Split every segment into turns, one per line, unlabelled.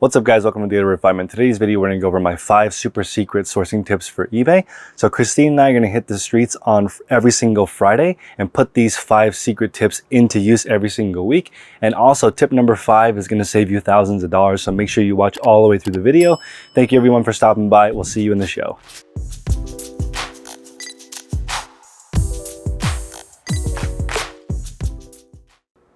What's up guys, welcome to Daily Refinement. Today's video we're going to go over my 5 super secret sourcing tips for eBay. So Christine and I are going to hit the streets on every single Friday and put these 5 secret tips into use every single week. And also tip number 5 is going to save you thousands of dollars, so make sure you watch all the way through the video. Thank you everyone for stopping by. We'll see you in the show.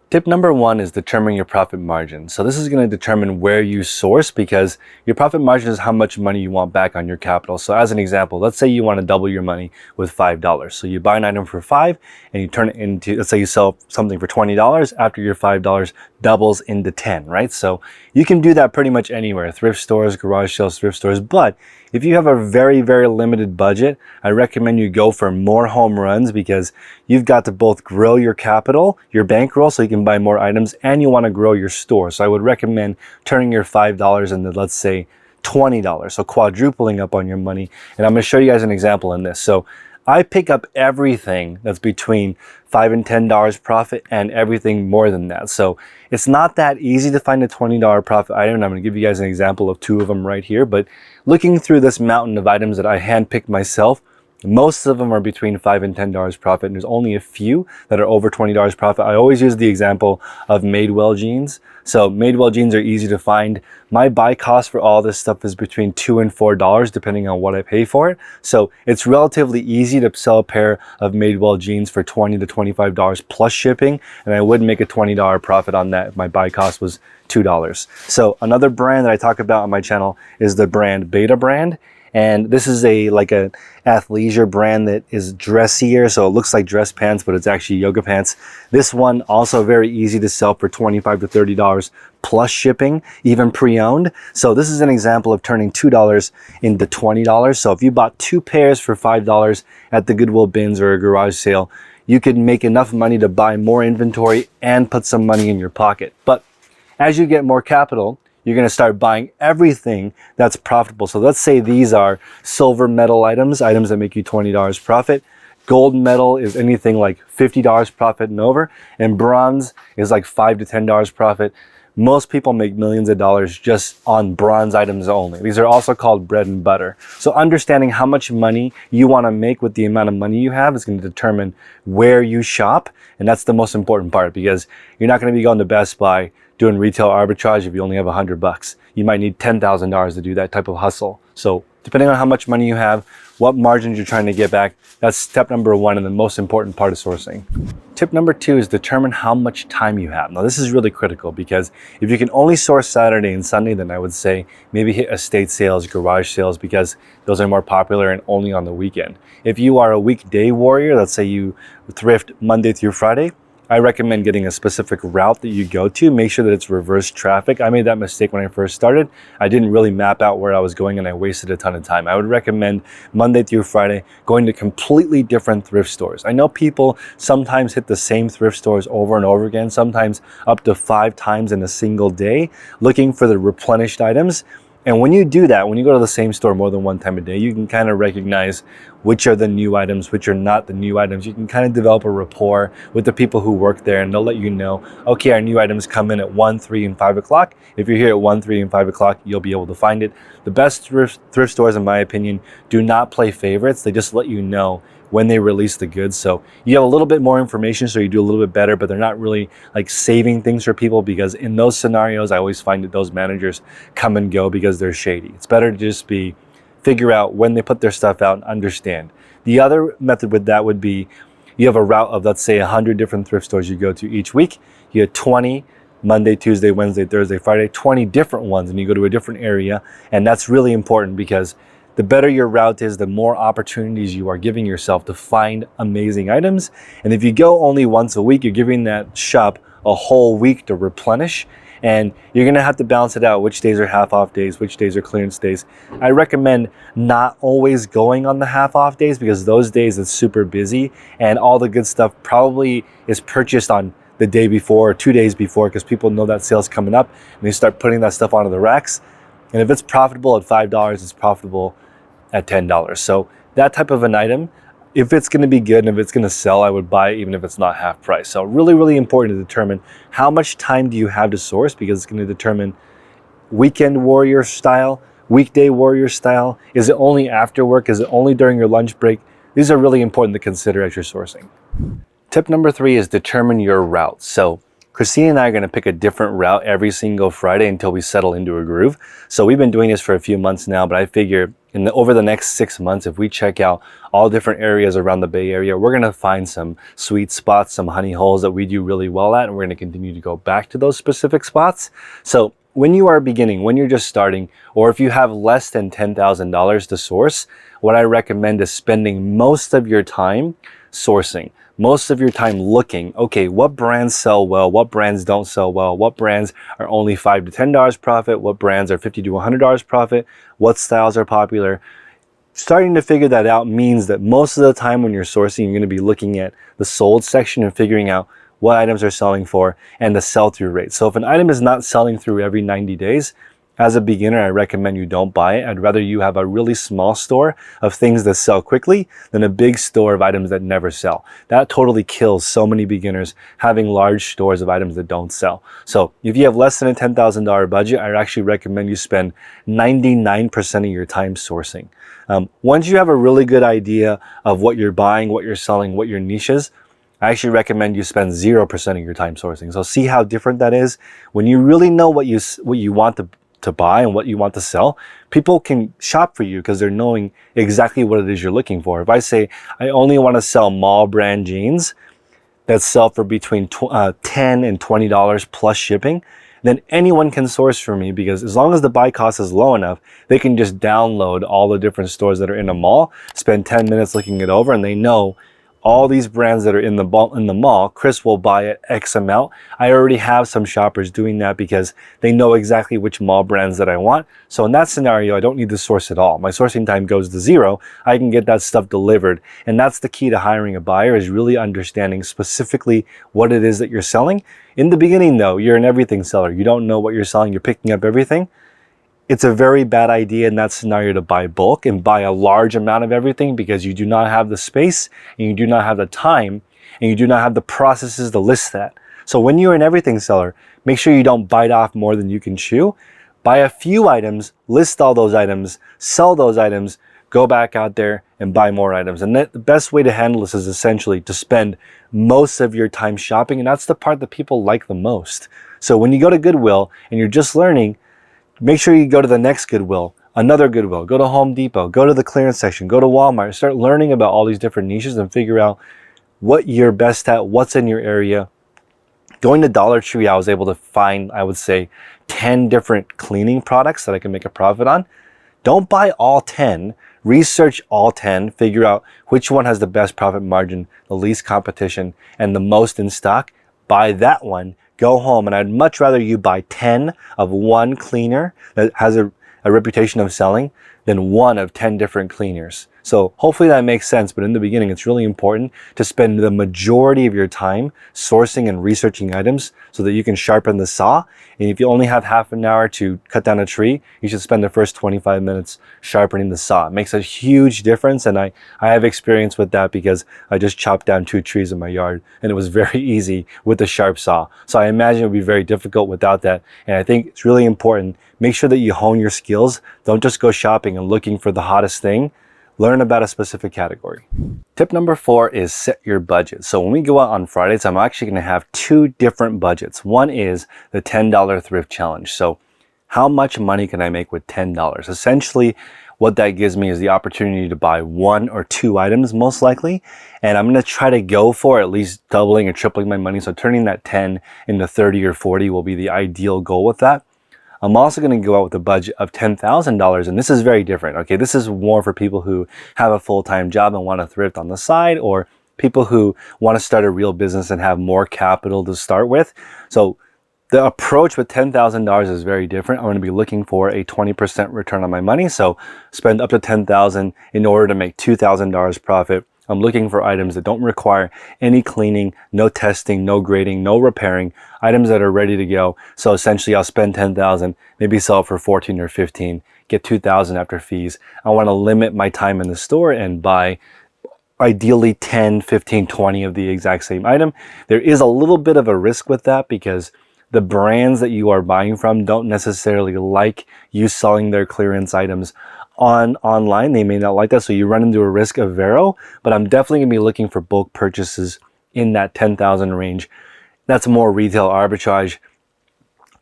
Tip number 1 is determine your profit margin. So this is going to determine where you source, because your profit margin is how much money you want back on your capital. So as an example, let's say you want to double your money with $5. So you buy an item for $5 and you turn it into, let's say you sell something for $20 after your $5 doubles into 10, right? So you can do that pretty much anywhere, thrift stores, garage sales, thrift stores. But if you have a very, very limited budget, I recommend you go for more home runs, because you've got to both grow your capital, your bankroll, so you can buy more items, and you want to grow your store. So I would recommend turning your $5 into, let's say, $20, so quadrupling up on your money. And I'm going to show you guys an example in this. So I pick up everything that's between $5 and $10 profit, and everything more than that. So it's not that easy to find a $20 profit item, and I'm going to give you guys an example of 2 of them right here. But looking through this mountain of items that I handpicked myself, most of them are between $5 and $10 profit, and there's only a few that are over $20 profit. I always use the example of Madewell jeans. So Madewell jeans are easy to find. My buy cost for all this stuff is between $2 and $4, depending on what I pay for it. So it's relatively easy to sell a pair of Madewell jeans for $20 to $25 plus shipping, and I would make a $20 profit on that if my buy cost was $2. So another brand that I talk about on my channel is the brand Beta brand. And this is like a athleisure brand that is dressier, so it looks like dress pants, but it's actually yoga pants. This one also very easy to sell for $25 to $30 plus shipping, even pre-owned. So this is an example of turning $2 into $20. So if you bought 2 pairs for $5 at the Goodwill bins or a garage sale, you could make enough money to buy more inventory and put some money in your pocket. But as you get more capital, you're going to start buying everything that's profitable. So let's say these are silver medal items that make you $20 profit. Gold medal is anything like $50 profit and over. And bronze is like $5 to $10 profit. Most people make millions of dollars just on bronze items only. These are also called bread and butter. So understanding how much money you want to make with the amount of money you have is going to determine where you shop. And that's the most important part, because you're not going to be going to Best Buy doing retail arbitrage if you only have $100. You might need $10,000 to do that type of hustle. So depending on how much money you have, what margins you're trying to get back, that's step number 1 and the most important part of sourcing. Tip number 2 is determine how much time you have. Now this is really critical, because if you can only source Saturday and Sunday, then I would say maybe hit estate sales, garage sales, because those are more popular and only on the weekend. If you are a weekday warrior, let's say you thrift Monday through Friday, I recommend getting a specific route that you go to. Make sure that it's reverse traffic. I made that mistake when I first started. I didn't really map out where I was going, and I wasted a ton of time. I would recommend Monday through Friday going to completely different thrift stores. I know people sometimes hit the same thrift stores over and over again, sometimes up to 5 times in a single day, looking for the replenished items. And when you do that, when you go to the same store more than 1 time a day, you can kind of recognize which are the new items, which are not the new items. You can kind of develop a rapport with the people who work there, and they'll let you know, okay, our new items come in at 1, 3, and 5 o'clock. If you're here at 1, 3, and 5 o'clock, you'll be able to find it. The best thrift stores, in my opinion, do not play favorites. They just let you know when they release the goods. So you have a little bit more information, so you do a little bit better, but they're not really like saving things for people, because in those scenarios, I always find that those managers come and go because they're shady. It's better to just figure out when they put their stuff out and understand. The other method with that would be, you have a route of, let's say, 100 different thrift stores you go to each week. You have 20 Monday, Tuesday, Wednesday, Thursday, Friday, 20 different ones, and you go to a different area. And that's really important, because the better your route is, the more opportunities you are giving yourself to find amazing items. And if you go only once a week, you're giving that shop a whole week to replenish. And you're going to have to balance it out, which days are half off days, which days are clearance days. I recommend not always going on the half off days, because those days it's super busy, and all the good stuff probably is purchased on the day before or 2 days before, because people know that sale's coming up and they start putting that stuff onto the racks. And if it's profitable at $5, it's profitable at $10. So that type of an item, if it's going to be good and if it's going to sell, I would buy it even if it's not half price. So really, really important to determine how much time do you have to source, because it's going to determine weekend warrior style, weekday warrior style? Is it only after work? Is it only during your lunch break? These are really important to consider as you're sourcing. Tip number 3 is determine your route. So Christine and I are going to pick a different route every single Friday until we settle into a groove. So we've been doing this for a few months now, but I figure over the next 6 months, if we check out all different areas around the Bay Area, we're going to find some sweet spots, some honey holes that we do really well at, and we're going to continue to go back to those specific spots. So when you are beginning, when you're just starting, or if you have less than $10,000 to source, what I recommend is spending most of your time sourcing. Most of your time looking, okay, what brands sell well, what brands don't sell well, what brands are only $5 to $10 profit, what brands are $50 to $100 profit, what styles are popular. Starting to figure that out means that most of the time when you're sourcing, you're going to be looking at the sold section and figuring out what items are selling for and the sell-through rate. So if an item is not selling through every 90 days, as a beginner, I recommend you don't buy it. I'd rather you have a really small store of things that sell quickly than a big store of items that never sell. That totally kills so many beginners, having large stores of items that don't sell. So if you have less than a $10,000 budget, I actually recommend you spend 99% of your time sourcing. Once you have a really good idea of what you're buying, what you're selling, what your niche is, I actually recommend you spend 0% of your time sourcing. So see how different that is? When you really know what you want to buy and what you want to sell, people can shop for you because they're knowing exactly what it is you're looking for. If I say I only want to sell mall brand jeans that sell for between $10 and $20 plus shipping, then anyone can source for me, because as long as the buy cost is low enough, they can just download all the different stores that are in a mall, spend 10 minutes looking it over, and they know all these brands that are in the mall, Chris will buy at X amount. I already have some shoppers doing that because they know exactly which mall brands that I want. So in that scenario, I don't need to source at all. My sourcing time goes to 0. I can get that stuff delivered. And that's the key to hiring a buyer, is really understanding specifically what it is that you're selling. In the beginning though, you're an everything seller. You don't know what you're selling. You're picking up everything. It's a very bad idea in that scenario to buy bulk and buy a large amount of everything, because you do not have the space and you do not have the time and you do not have the processes to list that. So when you're an everything seller, make sure you don't bite off more than you can chew. Buy a few items, list all those items, sell those items, go back out there and buy more items. And the best way to handle this is essentially to spend most of your time shopping. And that's the part that people like the most. So when you go to Goodwill and you're just learning, make sure you go to the next Goodwill, another Goodwill, go to Home Depot, go to the clearance section, go to Walmart, start learning about all these different niches and figure out what you're best at, what's in your area. Going to Dollar Tree, I was able to find, I would say, 10 different cleaning products that I can make a profit on. Don't buy all 10, research all 10, figure out which one has the best profit margin, the least competition, and the most in stock. Buy that one. Go home, and I'd much rather you buy 10 of one cleaner that has a reputation of selling than one of 10 different cleaners. So hopefully that makes sense, but in the beginning, it's really important to spend the majority of your time sourcing and researching items so that you can sharpen the saw. And if you only have half an hour to cut down a tree, you should spend the first 25 minutes sharpening the saw. It makes a huge difference, and I have experience with that because I just chopped down 2 trees in my yard, and it was very easy with the sharp saw. So I imagine it would be very difficult without that, and I think it's really important. Make sure that you hone your skills. Don't just go shopping and looking for the hottest thing. Learn about a specific category. Tip number 4 is set your budget. So when we go out on Fridays, I'm actually going to have 2 different budgets. One is the $10 thrift challenge. So how much money can I make with $10? Essentially, what that gives me is the opportunity to buy 1 or 2 items, most likely. And I'm going to try to go for at least doubling or tripling my money. So turning that 10 into 30 or 40 will be the ideal goal with that. I'm also going to go out with a budget of $10,000, and this is very different. Okay, this is more for people who have a full-time job and want to thrift on the side, or people who want to start a real business and have more capital to start with. So the approach with $10,000 is very different. I'm going to be looking for a 20% return on my money. So spend up to $10,000 in order to make $2,000 profit. I'm looking for items that don't require any cleaning, no testing, no grading, no repairing, items that are ready to go. So essentially I'll spend $10,000, maybe sell it for 14 or 15, get $2,000 after fees. I want to limit my time in the store and buy ideally 10, 15, 20 of the exact same item. There is a little bit of a risk with that because the brands that you are buying from don't necessarily like you selling their clearance items online. They may not like that, so you run into a risk of Vero, but I'm definitely gonna be looking for bulk purchases in that 10,000 range. That's more retail arbitrage.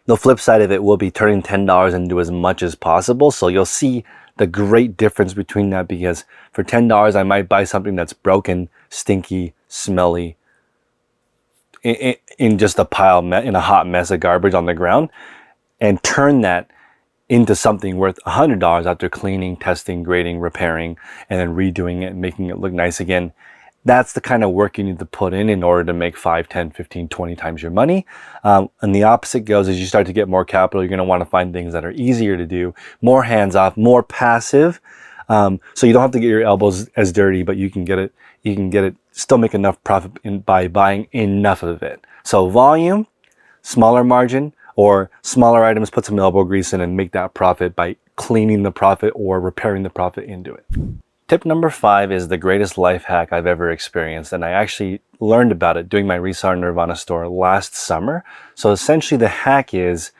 The flip side of it will be turning $10 into as much as possible. So you'll see the great difference between that, because for $10, I might buy something that's broken, stinky, smelly, in just a pile, in a hot mess of garbage on the ground, and turn that into something worth $100 after cleaning, testing, grading, repairing, and then redoing it and making it look nice again. That's the kind of work you need to put in order to make 5, 10, 15, 20 times your money. And the opposite goes, as you start to get more capital, you're going to want to find things that are easier to do, more hands-off, more passive. So you don't have to get your elbows as dirty, but you can get it, still make enough profit by buying enough of it. So volume, smaller margin, or smaller items, put some elbow grease in and make that profit by cleaning the profit or repairing the profit into it. Tip number 5 is the greatest life hack I've ever experienced, and I actually learned about it doing my Resale Nirvana store last summer. So essentially the hack is,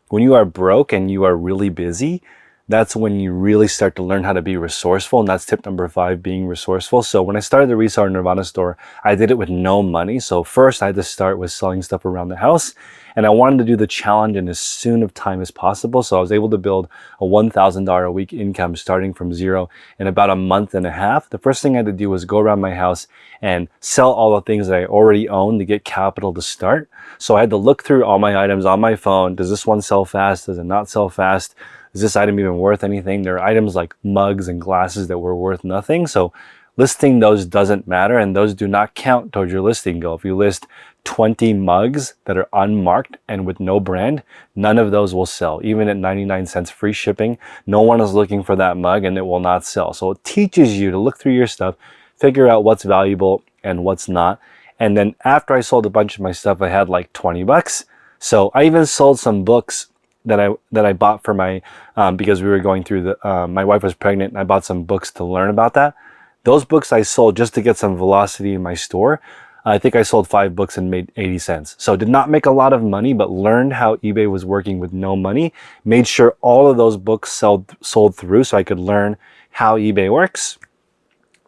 when you are broke and you are really busy, that's when you really start to learn how to be resourceful, and that's tip number 5, being resourceful. So when I started the Resale Nirvana store, I did it with no money. So first I had to start with selling stuff around the house, and I wanted to do the challenge in as soon of time as possible. So I was able to build a $1,000 a week income starting from zero in about a month and a half. The first thing I had to do was go around my house and sell all the things that I already owned to get capital to start. So I had to look through all my items on my phone. Does this one sell fast? Does it not sell fast? Is this item even worth anything? There are items like mugs and glasses that were worth nothing. So listing those doesn't matter, and those do not count towards your listing goal. If you list 20 mugs that are unmarked and with no brand, none of those will sell. Even at 99 cents free shipping, no one is looking for that mug and it will not sell. So it teaches you to look through your stuff, figure out what's valuable and what's not. And then after I sold a bunch of my stuff, I had like 20 bucks. So I even sold some books that I bought for my, because we were going through my wife was pregnant, and I bought some books to learn about that. Those books I sold just to get some velocity in my store. I think I sold 5 books and made 80 cents. So did not make a lot of money, but learned how eBay was working with no money, made sure all of those books sold through so I could learn how eBay works.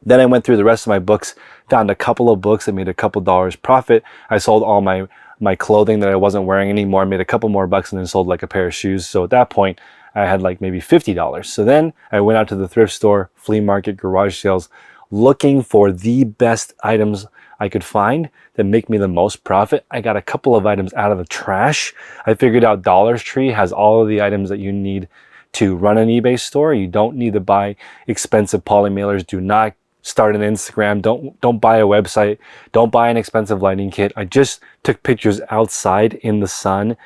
Then I went through the rest of my books, found a couple of books that made a couple dollars profit. I sold all my clothing that I wasn't wearing anymore, made a couple more bucks, and then sold like a pair of shoes. So at that point, I had like maybe $50. So then I went out to the thrift store, flea market, garage sales, looking for the best items I could find that make me the most profit. I got a couple of items out of the trash. I figured out Dollar Tree has all of the items that you need to run an eBay store. You don't need to buy expensive poly mailers. Do not start an Instagram. Don't buy a website. Don't buy an expensive lighting kit. I just took pictures outside in the sun.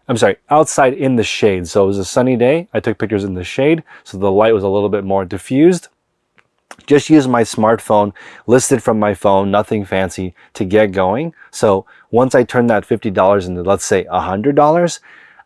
I'm sorry, outside in the shade. So it was a sunny day. I took pictures in the shade, so the light was a little bit more diffused. Just used my smartphone, listed from my phone, nothing fancy, to get going. So once I turned that $50 into, let's say, $100,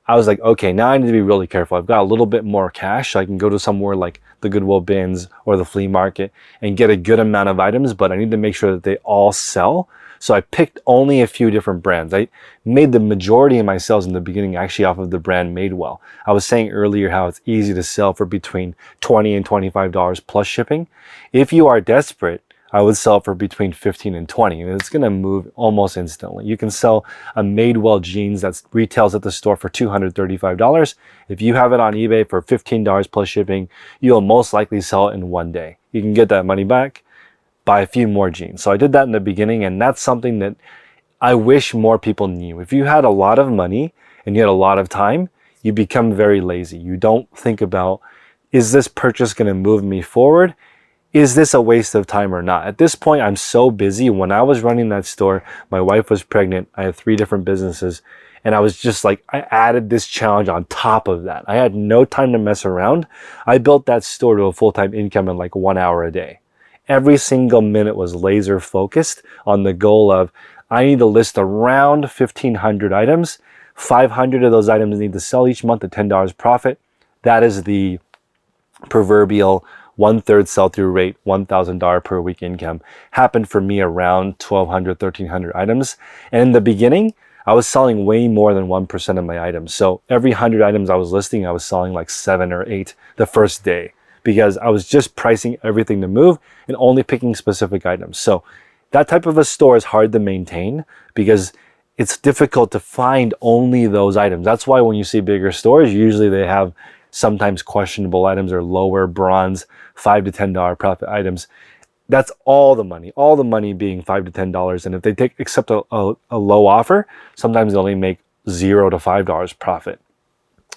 I was like, okay, now I need to be really careful. I've got a little bit more cash, so I can go to somewhere like the Goodwill bins or the flea market and get a good amount of items, but I need to make sure that they all sell. So I picked only a few different brands. I made the majority of my sales in the beginning actually off of the brand Madewell. I was saying earlier how it's easy to sell for between $20 and $25 plus shipping. If you are desperate, I would sell for between 15 and 20, and it's gonna move almost instantly. You can sell a Madewell jeans that retails at the store for $235. If you have it on eBay for $15 plus shipping, you'll most likely sell it in one day. You can get that money back, buy a few more jeans. So I did that in the beginning, and that's something that I wish more people knew. If you had a lot of money and you had a lot of time, you become very lazy. You don't think about, is this purchase gonna move me forward? Is this a waste of time or not? At this point, I'm so busy. When I was running that store, my wife was pregnant. I had 3 different businesses. And I was just like, I added this challenge on top of that. I had no time to mess around. I built that store to a full-time income in like 1 hour a day. Every single minute was laser focused on the goal of, I need to list around 1,500 items. 500 of those items need to sell each month at $10 profit. That is the proverbial 1/3 sell-through rate, $1,000 per week income. Happened for me around 1,200, 1,300 items. And in the beginning, I was selling way more than 1% of my items. So every 100 items I was listing, I was selling like 7 or 8 the first day because I was just pricing everything to move and only picking specific items. So that type of a store is hard to maintain because it's difficult to find only those items. That's why when you see bigger stores, usually they have sometimes questionable items or lower bronze $5 to $10 profit items. That's all the money being $5 to $10. And if they accept a low offer, sometimes they only make $0 to $5 profit.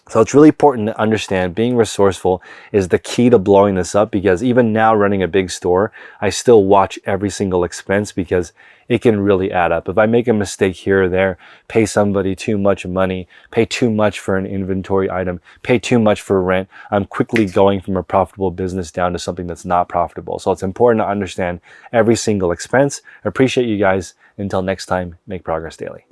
So it's really important to understand being resourceful is the key to blowing this up, because even now running a big store, I still watch every single expense because it can really add up. If I make a mistake here or there, pay somebody too much money, pay too much for an inventory item, pay too much for rent, I'm quickly going from a profitable business down to something that's not profitable. So it's important to understand every single expense. I appreciate you guys. Until next time, make progress daily.